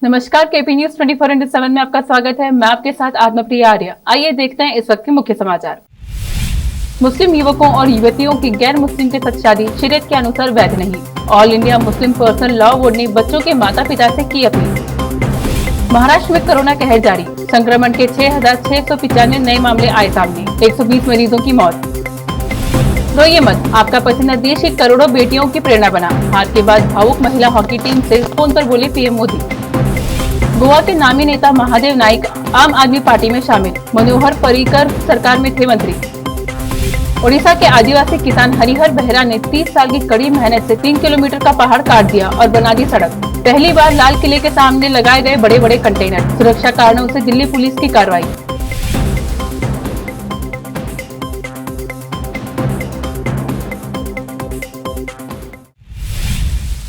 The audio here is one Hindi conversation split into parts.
नमस्कार, केपी न्यूज 24/7 में आपका स्वागत है। मैं आपके साथ आत्मप्रिया आर्य। आइए देखते हैं इस वक्त के मुख्य समाचार। मुस्लिम युवकों और युवतियों की गैर मुस्लिम के साथ शादी शरीयत के अनुसार वैध नहीं। All India Muslim personal law board ने बच्चों के माता पिता से की अपील। महाराष्ट्र में कोरोना कहर जारी, संक्रमण के 6,695 नए मामले आए सामने, 120 मरीजों की मौत। रोइए मत, आपका पसीना देश की करोड़ों बेटियों की प्रेरणा बना। हार के बाद भावुक महिला हॉकी टीम से फोन पर बोले पीएम मोदी। गोवा के नामी नेता महादेव नाइक आम आदमी पार्टी में शामिल, मनोहर पर्रिकर सरकार में थे मंत्री। ओडिशा के आदिवासी किसान हरिहर बेहरा ने 30 साल की कड़ी मेहनत से 3 किलोमीटर का पहाड़ काट दिया और बना दी सड़क। पहली बार लाल किले के सामने लगाए गए बड़े बड़े कंटेनर, सुरक्षा कारणों से दिल्ली पुलिस की कार्रवाई।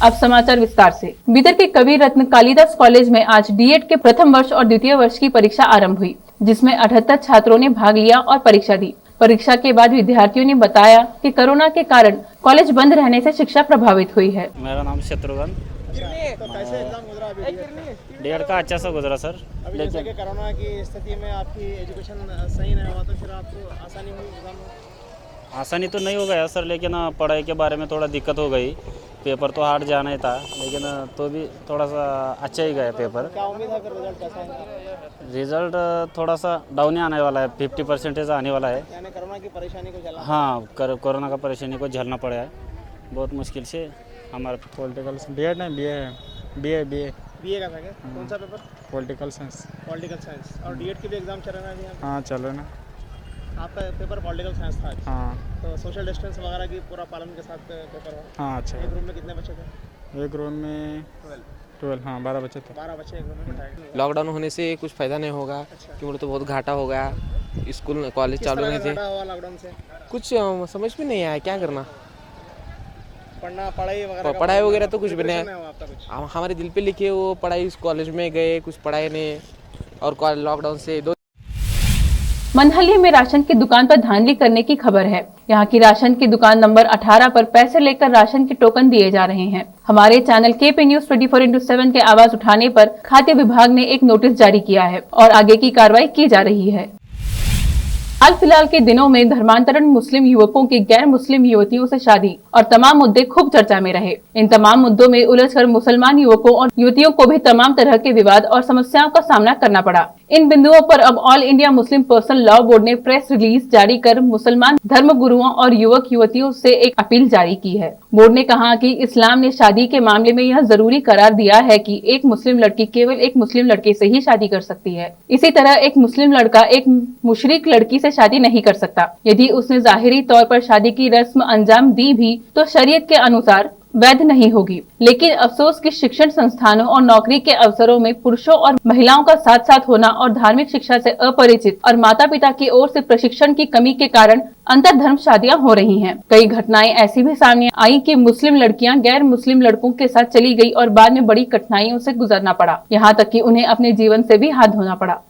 अब समाचार विस्तार से। बीदर के कवि रत्न कालिदास कॉलेज में आज डीएड के प्रथम वर्ष और द्वितीय वर्ष की परीक्षा आरंभ हुई, जिसमें 78 छात्रों ने भाग लिया और परीक्षा दी। परीक्षा के बाद विद्यार्थियों ने बताया कि कोरोना के कारण कॉलेज बंद रहने से शिक्षा प्रभावित हुई है। मेरा नाम शत्रुघ्न। तो कैसे एग्जाम गुजरा अभी डीएड का अच्छा सा गुजरा सर। अभी जैसे कि कोरोना की स्थिति में आपकी एजुकेशन सही नहीं हुआ तो फिर आपको आसानी हुई एग्जाम में? आसानी तो नहीं हो गया सर, लेकिन पढ़ाई के बारे में थोड़ा दिक्कत हो गई। पेपर तो हार्ड जाना ही था, लेकिन तो भी थोड़ा सा अच्छा ही गया पेपर। क्या उम्मीद है फिर रिजल्ट कैसा है? रिजल्ट थोड़ा सा डाउन ही आने वाला है, 50% आने वाला है। यानी कोरोना की परेशानी को झेलना? हाँ, कोरोना का परेशानी को झेलना पड़ा है बहुत मुश्किल से। हमारा पॉलिटिकल डीएड नहीं, बीए बीए का था क्या? कौन सा paper? Political science. Political science. और डीएड के भी एग्जाम चल रहे हैं अभी यहाँ पे? हाँ चल रहे ना। आपका पेपर पॉलिटिकल साइंस था आज? हाँ तो सोशल डिस्टेंस वगैरह की पूरा पालन के साथ पेपर हुआ? हाँ अच्छा। एक रूम में कितने बच्चे थे? एक रूम में 12, हाँ 12 बच्चे थे। 12 बच्चे एक रूम में बिठाए। लॉकडाउन होने से कुछ फ़ायदा नहीं होगा, अच्छा। क्योंकि तो बहुत घाटा हो गया। स्कूल कॉलेज किस चालू तरह नहीं का थे, घाटा हुआ लॉकडाउन से? कुछ समझ में नहीं आया क्या करना। पढ़ाई वगैरह पढ़ाई वगैरह तो कुछ भी नहीं हुआ आपका कुछ? हमारे दिल पे लिखे वो पढ़ाई, इस कॉलेज में गए कुछ पढ़ाई नहीं, और लॉकडाउन से 2 मनहल्ली में राशन की दुकान पर धांधली करने की खबर है। यहाँ की राशन की दुकान नंबर 18 पर पैसे लेकर राशन के टोकन दिए जा रहे हैं। हमारे चैनल केपी न्यूज 24/7 के आवाज उठाने पर खाद्य विभाग ने एक नोटिस जारी किया है और आगे की कार्रवाई की जा रही है। हाल फिलहाल के दिनों में धर्मांतरण मुस्लिम युवकों की गैर मुस्लिम युवतियों से शादी और तमाम मुद्दे खूब चर्चा में रहे। इन तमाम मुद्दों में उलझकर मुसलमान युवकों और युवतियों को भी तमाम तरह के विवाद और समस्याओं का सामना करना पड़ा। इन बिंदुओं पर अब all India Muslim personal law board ने प्रेस रिलीज जारी कर मुसलमान धर्म गुरुओं और युवक युवतियों से एक अपील जारी की है। बोर्ड ने कहा कि इस्लाम ने शादी के मामले में यह जरूरी करार दिया है कि एक मुस्लिम लड़की केवल एक मुस्लिम लड़के से ही शादी कर सकती है। इसी तरह एक मुस्लिम लड़का एक मुशरिक लड़की से शादी नहीं कर सकता। यदि उसने जाहिरी तौर पर शादी की रस्म अंजाम दी भी तो शरीयत के अनुसार वैध नहीं होगी। लेकिन अफसोस कि शिक्षण संस्थानों और नौकरी के अवसरों में पुरुषों और महिलाओं का साथ साथ होना और धार्मिक शिक्षा से अपरिचित और माता पिता की ओर से प्रशिक्षण की कमी के कारण अंतर धर्म शादियां हो रही हैं। कई घटनाएं ऐसी भी सामने आई कि मुस्लिम लड़कियां गैर मुस्लिम लड़कों के साथ चली गई और बाद में बड़ी कठिनाइयों से गुजरना पड़ा, यहाँ तक कि उन्हें अपने जीवन से भी हाथ धोना पड़ा।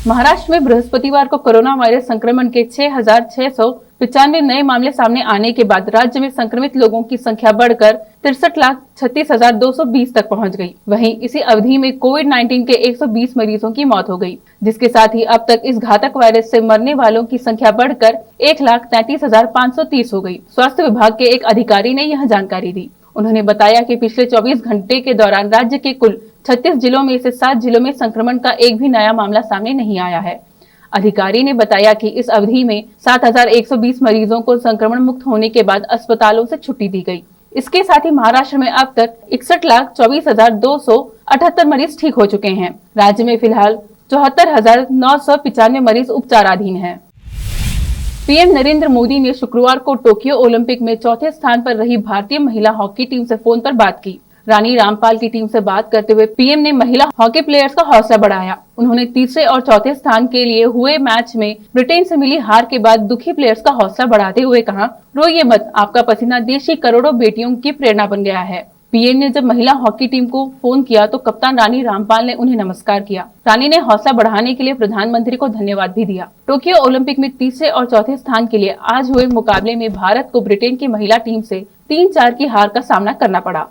महाराष्ट्र में बृहस्पतिवार को कोरोना वायरस संक्रमण के 6,695 नए मामले सामने आने के बाद राज्य में संक्रमित लोगों की संख्या बढ़कर 63,36,220 तक पहुंच गई। वहीं इसी अवधि में कोविड-19 के 120 मरीजों की मौत हो गई, जिसके साथ ही अब तक इस घातक वायरस से मरने वालों की संख्या बढ़कर 1,33,530 हो गई। स्वास्थ्य विभाग के एक अधिकारी ने यह जानकारी दी। उन्होंने बताया कि पिछले 24 घंटे के दौरान राज्य के कुल 36 जिलों में से 7 जिलों में संक्रमण का एक भी नया मामला सामने नहीं आया है। अधिकारी ने बताया कि इस अवधि में 7,120 मरीजों को संक्रमण मुक्त होने के बाद अस्पतालों से छुट्टी दी गई। इसके साथ ही महाराष्ट्र में अब तक 61,24,278 मरीज ठीक हो चुके हैं। राज्य में फिलहाल 74,995 मरीज उपचाराधीन हैं। पीएम नरेंद्र मोदी ने शुक्रवार को टोक्यो ओलंपिक में चौथे स्थान पर रही भारतीय महिला हॉकी टीम से फोन पर बात की। रानी रामपाल की टीम से बात करते हुए पीएम ने महिला हॉकी प्लेयर्स का हौसला बढ़ाया। उन्होंने तीसरे और चौथे स्थान के लिए हुए मैच में ब्रिटेन से मिली हार के बाद दुखी प्लेयर्स का हौसला बढ़ाते हुए कहा, रोइए मत, आपका पसीना देश की करोड़ों बेटियों की प्रेरणा बन गया है। पीएम ने जब महिला हॉकी टीम को फोन किया तो कप्तान रानी रामपाल ने उन्हें नमस्कार किया। रानी ने हौसला बढ़ाने के लिए प्रधानमंत्री को धन्यवाद भी दिया। टोक्यो ओलंपिक में तीसरे और चौथे स्थान के लिए आज हुए मुकाबले में भारत को ब्रिटेन की महिला टीम से 3-4 की हार का सामना करना पड़ा।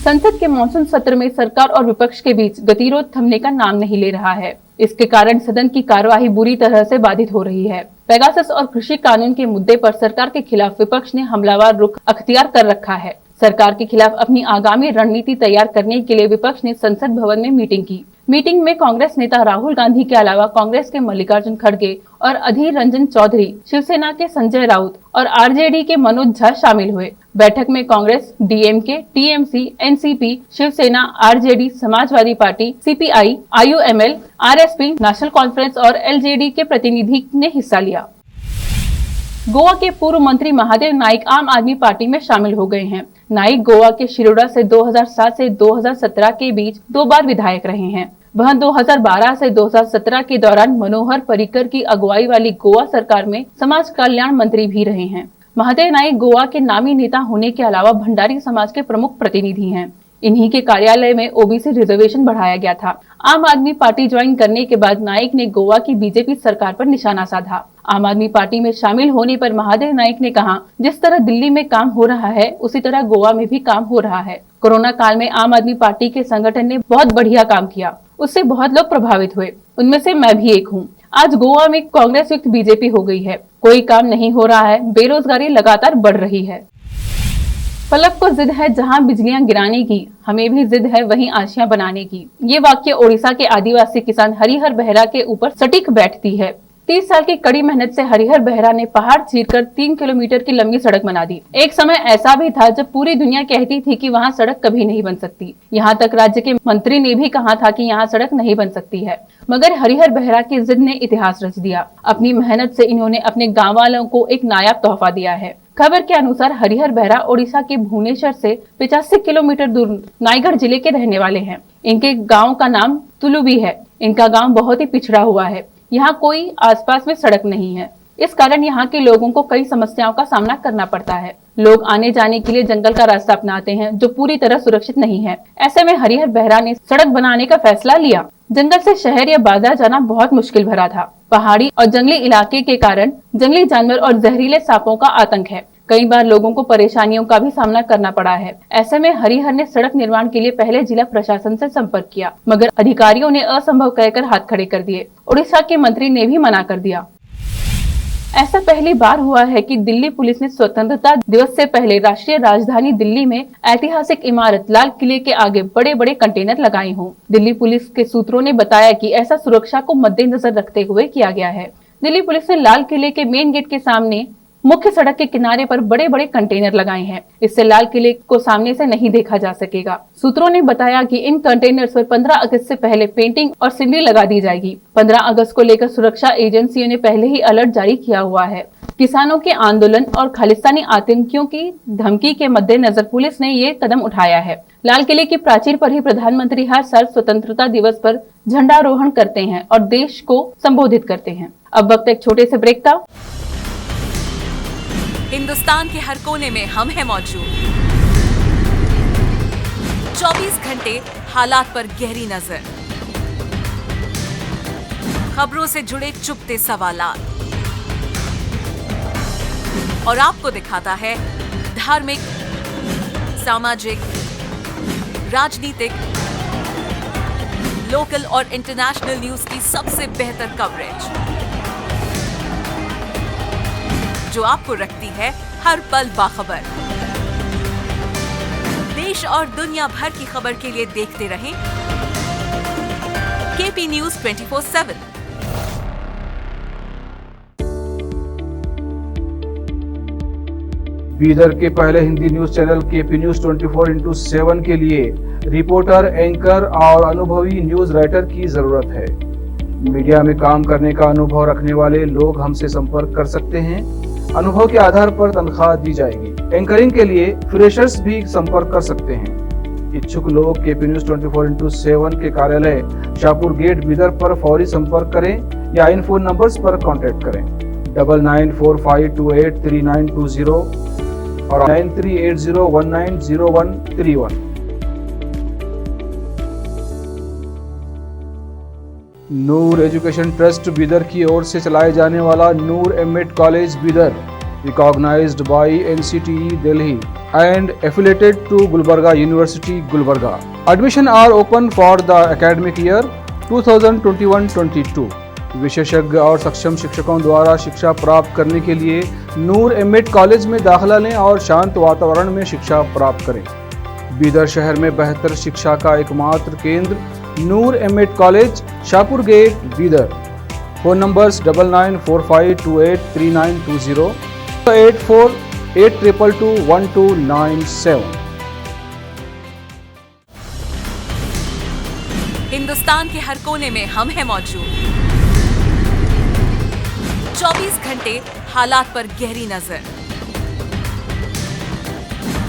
संसद के मानसून सत्र में सरकार और विपक्ष के बीच गतिरोध थमने का नाम नहीं ले रहा है। इसके कारण सदन की कार्यवाही बुरी तरह से बाधित हो रही है। पेगासस और कृषि कानून के मुद्दे पर सरकार के खिलाफ विपक्ष ने हमलावर रुख अख्तियार कर रखा है। सरकार के खिलाफ अपनी आगामी रणनीति तैयार करने के लिए विपक्ष ने संसद भवन में मीटिंग की। मीटिंग में कांग्रेस नेता राहुल गांधी के अलावा कांग्रेस के मल्लिकार्जुन खड़गे और अधीर रंजन चौधरी, शिवसेना के संजय राउत और आरजेडी के मनोज झा शामिल हुए। बैठक में कांग्रेस, डीएमके, टीएमसी, एनसीपी, शिवसेना, आरजेडी, समाजवादी पार्टी, सीपीआई, आईयूएमएल, आरएसपी, नेशनल कॉन्फ्रेंस और एलजेडी के प्रतिनिधि ने हिस्सा लिया। गोवा के पूर्व मंत्री महादेव नाइक आम आदमी पार्टी में शामिल हो गए हैं। नाइक गोवा के शिरोडा से 2007 से 2017 के बीच 2 बार विधायक रहे हैं। वह 2012 से 2017 के दौरान मनोहर पर्रिकर की अगुवाई वाली गोवा सरकार में समाज कल्याण मंत्री भी रहे हैं। महादेव नाइक गोवा के नामी नेता होने के अलावा भंडारी समाज के प्रमुख प्रतिनिधि हैं। इन्हीं के कार्यालय में ओबीसी रिजर्वेशन बढ़ाया गया था। आम आदमी पार्टी ज्वाइन करने के बाद नाइक ने गोवा की बीजेपी सरकार पर निशाना साधा। आम आदमी पार्टी में शामिल होने पर महादेव नाइक ने कहा, जिस तरह दिल्ली में काम हो रहा है उसी तरह गोवा में भी काम हो रहा है। कोरोना काल में आम आदमी पार्टी के संगठन ने बहुत बढ़िया काम किया, उससे बहुत लोग प्रभावित हुए, उनमें से मैं भी एक हूँ। आज गोवा में कांग्रेस युक्त बीजेपी हो गई है, कोई काम नहीं हो रहा है, बेरोजगारी लगातार बढ़ रही है। पलक को जिद है जहां बिजलियां गिराने की, हमें भी जिद है वहीं आशियां बनाने की। ये वाक्य ओडिशा के आदिवासी किसान हरिहर बेहरा के ऊपर सटीक बैठती है। 30 साल की कड़ी मेहनत से हरिहर बेहरा ने पहाड़ चीरकर 3 किलोमीटर की लंबी सड़क बना दी। एक समय ऐसा भी था जब पूरी दुनिया कहती थी कि वहाँ सड़क कभी नहीं बन सकती। यहाँ तक राज्य के मंत्री ने भी कहा था कि यहाँ सड़क नहीं बन सकती है, मगर हरिहर बेहरा की जिद ने इतिहास रच दिया। अपनी मेहनत से इन्होंने अपने गाँव वालों को एक नायाब तोहफा दिया है। खबर के अनुसार हरिहर बेहरा ओडिशा के भुवनेश्वर से 85 किलोमीटर दूर नाईगढ़ जिले के रहने वाले हैं। इनके गांव का नाम तुलुबी है। इनका गांव बहुत ही पिछड़ा हुआ है। यहाँ कोई आसपास में सड़क नहीं है। इस कारण यहाँ के लोगों को कई समस्याओं का सामना करना पड़ता है। लोग आने जाने के लिए जंगल का रास्ता अपनाते हैं, जो पूरी तरह सुरक्षित नहीं है। ऐसे में हरिहर बेहरा ने सड़क बनाने का फैसला लिया। जंगल से शहर या बाजार जाना बहुत मुश्किल भरा था। पहाड़ी और जंगली इलाके के कारण जंगली जानवर और जहरीले सांपों का आतंक है। कई बार लोगों को परेशानियों का भी सामना करना पड़ा है। ऐसे में हरिहर ने सड़क निर्माण के लिए पहले जिला प्रशासन से संपर्क किया, मगर अधिकारियों ने असंभव कहकर हाथ खड़े कर दिए। उड़ीसा के मंत्री ने भी मना कर दिया। ऐसा पहली बार हुआ है कि दिल्ली पुलिस ने स्वतंत्रता दिवस से पहले राष्ट्रीय राजधानी दिल्ली में ऐतिहासिक इमारत लाल किले के आगे बड़े बड़े कंटेनर लगाए हों। दिल्ली पुलिस के सूत्रों ने बताया कि ऐसा सुरक्षा को मद्देनजर रखते हुए किया गया है। दिल्ली पुलिस ने लाल किले के मेन गेट के सामने मुख्य सड़क के किनारे पर बड़े बड़े कंटेनर लगाए हैं। इससे लाल किले को सामने से नहीं देखा जा सकेगा। सूत्रों ने बताया कि इन कंटेनर्स पर 15 अगस्त से पहले पेंटिंग और सिनरी लगा दी जाएगी। 15 अगस्त को लेकर सुरक्षा एजेंसियों ने पहले ही अलर्ट जारी किया हुआ है। किसानों के आंदोलन और खालिस्तानी आतंकियों की धमकी के मद्देनजर पुलिस ने ये कदम उठाया है। लाल किले की प्राचीर पर ही प्रधानमंत्री हर साल स्वतंत्रता दिवस पर झंडारोहण करते हैं और देश को संबोधित करते हैं। अब वक्त एक छोटे से ब्रेक का। हिंदुस्तान के हर कोने में हम हैं मौजूद। 24 घंटे हालात पर गहरी नजर, खबरों से जुड़े चुपते सवालात, और आपको दिखाता है धार्मिक, सामाजिक, राजनीतिक, लोकल और इंटरनेशनल न्यूज की सबसे बेहतर कवरेज, जो आपको रखती है हर पल बाखबर। देश और दुनिया भर की खबर के लिए देखते रहें केपी न्यूज 24/7। बीदर के पहले Hindi news channel KP news 24/7 के लिए रिपोर्टर, एंकर और अनुभवी न्यूज राइटर की जरूरत है। मीडिया में काम करने का अनुभव रखने वाले लोग हमसे संपर्क कर सकते हैं। अनुभव के आधार पर तनख्वाह दी जाएगी। एंकरिंग के लिए फ्रेशर्स भी संपर्क कर सकते हैं। इच्छुक लोग केपी न्यूज 24/7 के कार्यालय शाहपुर गेट बीदर पर फौरी संपर्क करें या इन फोन नंबर्स पर कांटेक्ट करें 9945283920 और 9380190131। नूर एजुकेशन ट्रस्ट बीदर की ओर से चलाए जाने वाला Noor MEd college Bidar, recognised by NCTE Delhi, and affiliated to Gulbarga University, Gulbarga. Admission are open for the academic year 2021-22. विशेषज्ञ और सक्षम शिक्षकों द्वारा शिक्षा प्राप्त करने के लिए नूर एमएड कॉलेज में दाखिला लें और शांत वातावरण में शिक्षा प्राप्त करें। बीदर शहर में बेहतर शिक्षा का एकमात्र केंद्र Noor MEd college, Shahpur gate, Bidar. Phone numbers 9945283920, 8482221297। Hindustan के हर कोने में हम हैं मौजूद। 24 घंटे हालात पर गहरी नजर,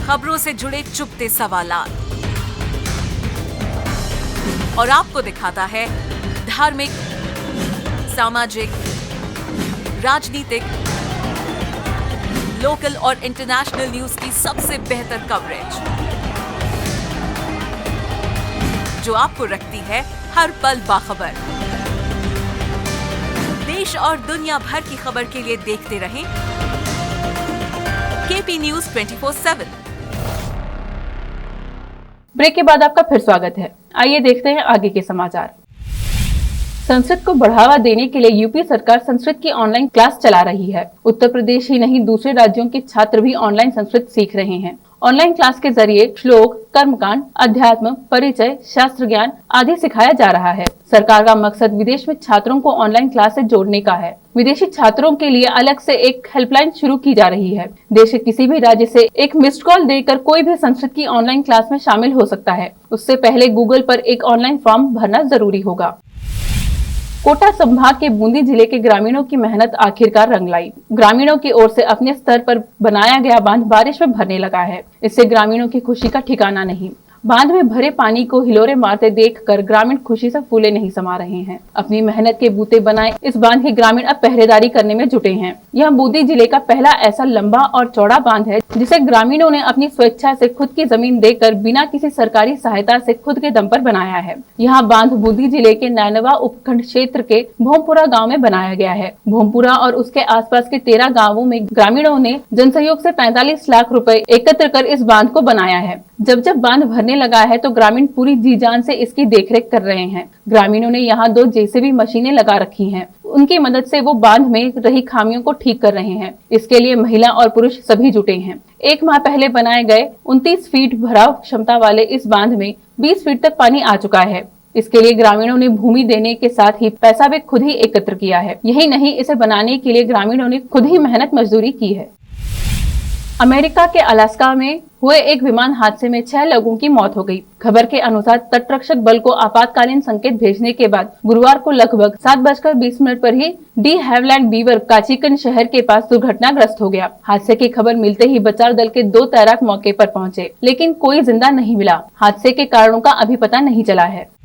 खबरों से जुड़े चुपते सवालात और आपको दिखाता है धार्मिक, सामाजिक, राजनीतिक, लोकल और इंटरनेशनल न्यूज की सबसे बेहतर कवरेज, जो आपको रखती है हर पल बाखबर। देश और दुनिया भर की खबर के लिए देखते रहें केपी न्यूज 24/7। ब्रेक के बाद आपका फिर स्वागत है। आइए देखते हैं आगे के समाचार। संस्कृत को बढ़ावा देने के लिए यूपी सरकार संस्कृत की ऑनलाइन क्लास चला रही है। उत्तर प्रदेश ही नहीं, दूसरे राज्यों के छात्र भी ऑनलाइन संस्कृत सीख रहे हैं। ऑनलाइन क्लास के जरिए श्लोक, कर्मकांड, अध्यात्म, परिचय, शास्त्र ज्ञान आदि सिखाया जा रहा है। सरकार का मकसद विदेश में छात्रों को ऑनलाइन क्लास से जोड़ने का है। विदेशी छात्रों के लिए अलग से एक हेल्पलाइन शुरू की जा रही है। देश के किसी भी राज्य से एक मिस्ड कॉल देकर कोई भी संस्कृत की ऑनलाइन क्लास में शामिल हो सकता है। उससे पहले गूगल पर एक ऑनलाइन फॉर्म भरना जरूरी होगा। कोटा संभाग के बूंदी जिले के ग्रामीणों की मेहनत आखिरकार रंग लाई। ग्रामीणों की ओर से अपने स्तर पर बनाया गया बांध बारिश में भरने लगा है। इससे ग्रामीणों की खुशी का ठिकाना नहीं। बांध में भरे पानी को हिलोरे मारते देखकर ग्रामीण खुशी से फूले नहीं समा रहे हैं। अपनी मेहनत के बूते बनाए इस बांध के ग्रामीण अब पहरेदारी करने में जुटे हैं। यह बूंदी जिले का पहला ऐसा लंबा और चौड़ा बांध है जिसे ग्रामीणों ने अपनी स्वेच्छा से खुद की जमीन देकर बिना किसी सरकारी सहायता से खुद के दम पर बनाया है। यह बांध बूंदी जिले के नैनवा उपखंड क्षेत्र के भोमपुरा गाँव में बनाया गया है। भोमपुरा और उसके आसपास के 13 गाँवों में ग्रामीणों ने जनसहयोग से 45 लाख रुपए एकत्र कर इस बांध को बनाया है। जब बांध भरने लगा है तो ग्रामीण पूरी जी जान से इसकी देखरेख कर रहे हैं। ग्रामीणों ने यहाँ 2 जेसीबी मशीनें लगा रखी हैं। उनकी मदद से वो बांध में रही खामियों को ठीक कर रहे हैं। इसके लिए महिला और पुरुष सभी जुटे हैं। 1 माह पहले बनाए गए 29 फीट भराव क्षमता वाले इस बांध में 20 फीट तक पानी आ चुका है। इसके लिए ग्रामीणों ने भूमि देने के साथ ही पैसा भी खुद ही एकत्र किया है। यही नहीं, इसे बनाने के लिए ग्रामीणों ने खुद ही मेहनत मजदूरी की है। अमेरिका के अलास्का में हुए एक विमान हादसे में 6 लोगों की मौत हो गई। खबर के अनुसार तटरक्षक बल को आपातकालीन संकेत भेजने के बाद गुरुवार को लगभग 7:20 पर ही डी हैवलैंड बीवर काचिकन शहर के पास दुर्घटनाग्रस्त हो गया। हादसे की खबर मिलते ही बचाव दल के 2 तैराक मौके पर पहुंचे, लेकिन कोई जिंदा नहीं मिला। हादसे के कारणों का अभी पता नहीं चला है।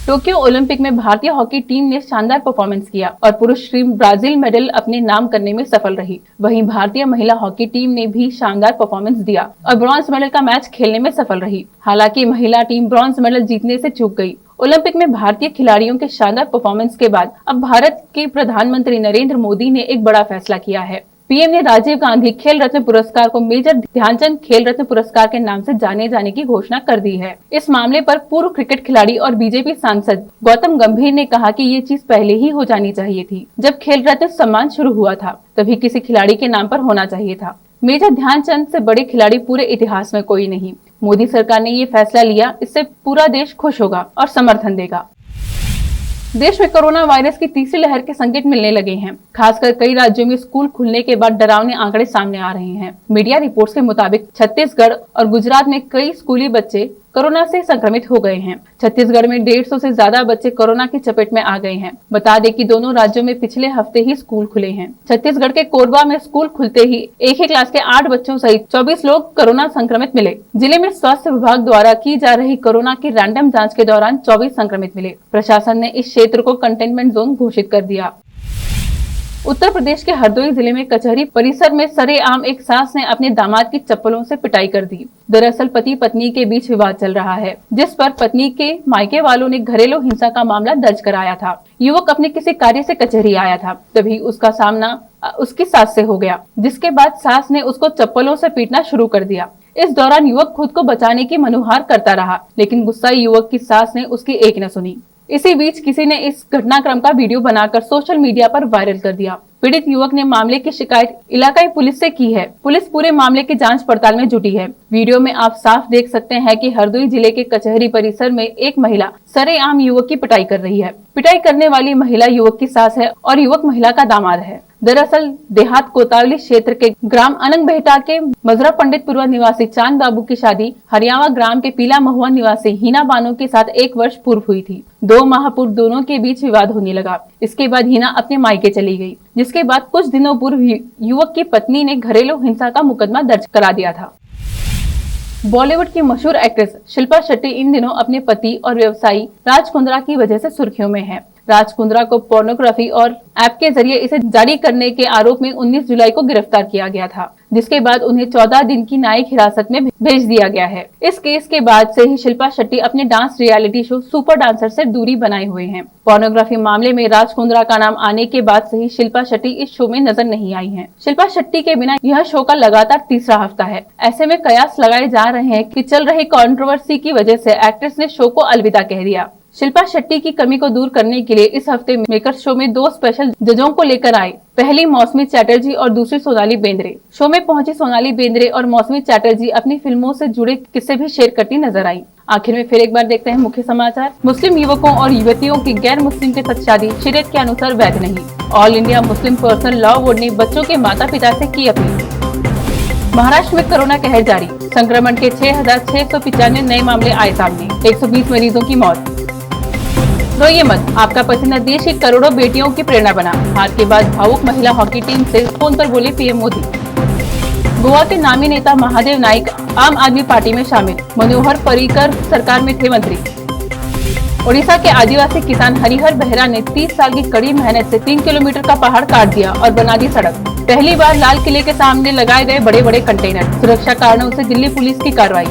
टोक्यो ओलंपिक में भारतीय हॉकी टीम ने शानदार परफॉर्मेंस किया और पुरुष टीम ब्राजील मेडल अपने नाम करने में सफल रही। वहीं भारतीय महिला हॉकी टीम ने भी शानदार परफॉर्मेंस दिया और ब्रॉन्ज मेडल का मैच खेलने में सफल रही। हालांकि महिला टीम ब्रॉन्ज मेडल जीतने से चूक गई। ओलंपिक में भारतीय खिलाड़ियों के शानदार परफॉर्मेंस के बाद अब भारत के प्रधानमंत्री नरेंद्र मोदी ने एक बड़ा फैसला किया है। पीएम ने राजीव गांधी खेल रत्न पुरस्कार को मेजर ध्यानचंद खेल रत्न पुरस्कार के नाम से जाने जाने की घोषणा कर दी है। इस मामले पर पूर्व क्रिकेट खिलाड़ी और बीजेपी सांसद गौतम गंभीर ने कहा कि ये चीज पहले ही हो जानी चाहिए थी। जब खेल रत्न सम्मान शुरू हुआ था तभी किसी खिलाड़ी के नाम पर होना चाहिए था। मेजर ध्यानचंद से बड़े खिलाड़ी पूरे इतिहास में कोई नहीं। मोदी सरकार ने ये फैसला लिया, इससे पूरा देश खुश होगा और समर्थन देगा। देश में कोरोना वायरस की तीसरी लहर के संकेत मिलने लगे हैं। खासकर कई राज्यों में स्कूल खुलने के बाद डरावने आंकड़े सामने आ रहे हैं। मीडिया रिपोर्ट्स के मुताबिक छत्तीसगढ़ और गुजरात में कई स्कूली बच्चे कोरोना से संक्रमित हो गए हैं। छत्तीसगढ़ में 150 से ज्यादा बच्चे कोरोना की चपेट में आ गए हैं। बता दें कि दोनों राज्यों में पिछले हफ्ते ही स्कूल खुले हैं। छत्तीसगढ़ के कोरबा में स्कूल खुलते ही एक ही क्लास के 8 बच्चों सहित 24 लोग कोरोना संक्रमित मिले। जिले में स्वास्थ्य विभाग द्वारा की जा रही कोरोना की रैंडम जाँच के दौरान 24 संक्रमित मिले। प्रशासन ने इस क्षेत्र को कंटेनमेंट जोन घोषित कर दिया। उत्तर प्रदेश के हरदोई जिले में कचहरी परिसर में सरेआम एक सास ने अपने दामाद की चप्पलों से पिटाई कर दी। दरअसल पति पत्नी के बीच विवाद चल रहा है, जिस पर पत्नी के मायके वालों ने घरेलू हिंसा का मामला दर्ज कराया था। युवक अपने किसी कार्य से कचहरी आया था, तभी उसका सामना उसकी सास से हो गया, जिसके बाद सास ने उसको चप्पलों से पीटना शुरू कर दिया। इस दौरान युवक खुद को बचाने की मनुहार करता रहा, लेकिन गुस्साई युवक की सास ने उसकी एक न सुनी। इसी बीच किसी ने इस घटनाक्रम का वीडियो बनाकर सोशल मीडिया पर वायरल कर दिया। पीड़ित युवक ने मामले की शिकायत इलाकाई पुलिस से की है। पुलिस पूरे मामले की जांच पड़ताल में जुटी है। वीडियो में आप साफ देख सकते हैं कि हरदोई जिले के कचहरी परिसर में एक महिला सरेआम युवक की पिटाई कर रही है। पिटाई करने वाली महिला युवक की सास है और युवक महिला का दामाद है। दरअसल देहात कोतावली क्षेत्र के ग्राम अनंग बेहटा के मजरा पंडितपुरा निवासी चांद बाबू की शादी हरियावा ग्राम के पीला महुआ निवासी हिना बानो के साथ 1 वर्ष पूर्व हुई थी। 2 माह पूर्व दोनों के बीच विवाद होने लगा। इसके बाद हिना अपने मायके चली गई, जिसके बाद कुछ दिनों पूर्व युवक की पत्नी ने घरेलू हिंसा का मुकदमा दर्ज करा दिया था। बॉलीवुड की मशहूर एक्ट्रेस शिल्पा शेट्टी इन दिनों अपने पति और व्यवसायी राज कुंद्रा की वजह से सुर्खियों में है। राज कुंद्रा को पोर्नोग्राफी और ऐप के जरिए इसे जारी करने के आरोप में 19 जुलाई को गिरफ्तार किया गया था, जिसके बाद उन्हें 14 दिन की न्यायिक हिरासत में भेज दिया गया है। इस केस के बाद से ही शिल्पा शेट्टी अपने dance reality show super dancer से दूरी बनाए हुए हैं। पोर्नोग्राफी मामले में राज कुंद्रा का नाम आने के बाद से ही शिल्पा शेट्टी इस शो में नजर नहीं आई हैं। शिल्पा शेट्टी के बिना यह शो का लगातार तीसरा हफ्ता है। ऐसे में कयास लगाए जा रहे हैं कि चल रही कंट्रोवर्सी की वजह से एक्ट्रेस ने शो को अलविदा कह दिया। शिल्पा शेट्टी की कमी को दूर करने के लिए इस हफ्ते मेकर्स शो में 2 स्पेशल जजों को लेकर आए। पहली मौसमी चैटर्जी और दूसरी सोनाली बेंद्रे। शो में पहुंची सोनाली बेंद्रे और मौसमी चैटर्जी अपनी फिल्मों से जुड़े किस्से भी शेयर करती नजर आई। आखिर में फिर एक बार देखते हैं मुख्य समाचार। मुस्लिम युवकों और युवतियों की गैर मुस्लिम के साथ शादी शरीयत के अनुसार वैध नहीं। All India Muslim personal law board ने बच्चों के माता पिता से की अपील। महाराष्ट्र में कोरोना कहर जारी। संक्रमण के 6,695 नए मामले आए सामने। 120 मरीजों की मौत। रोइए मत, आपका पसीना देश की करोड़ों बेटियों की प्रेरणा बना। हार के बाद भावुक महिला हॉकी टीम से फोन पर बोले पीएम मोदी। गोवा के नामी नेता महादेव नाइक आम आदमी पार्टी में शामिल। मनोहर पर्रिकर सरकार में थे मंत्री। ओडिशा के आदिवासी किसान हरिहर बेहरा ने 30 साल की कड़ी मेहनत से 3 किलोमीटर का पहाड़ काट दिया और बना दी सड़क। पहली बार लाल किले के सामने लगाए गए बड़े बड़े कंटेनर। सुरक्षा कारणों से दिल्ली पुलिस की कार्रवाई।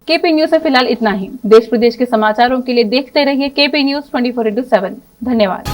केपी न्यूज से फिलहाल इतना ही। देश प्रदेश के समाचारों के लिए देखते रहिए केपी न्यूज 24/7। धन्यवाद।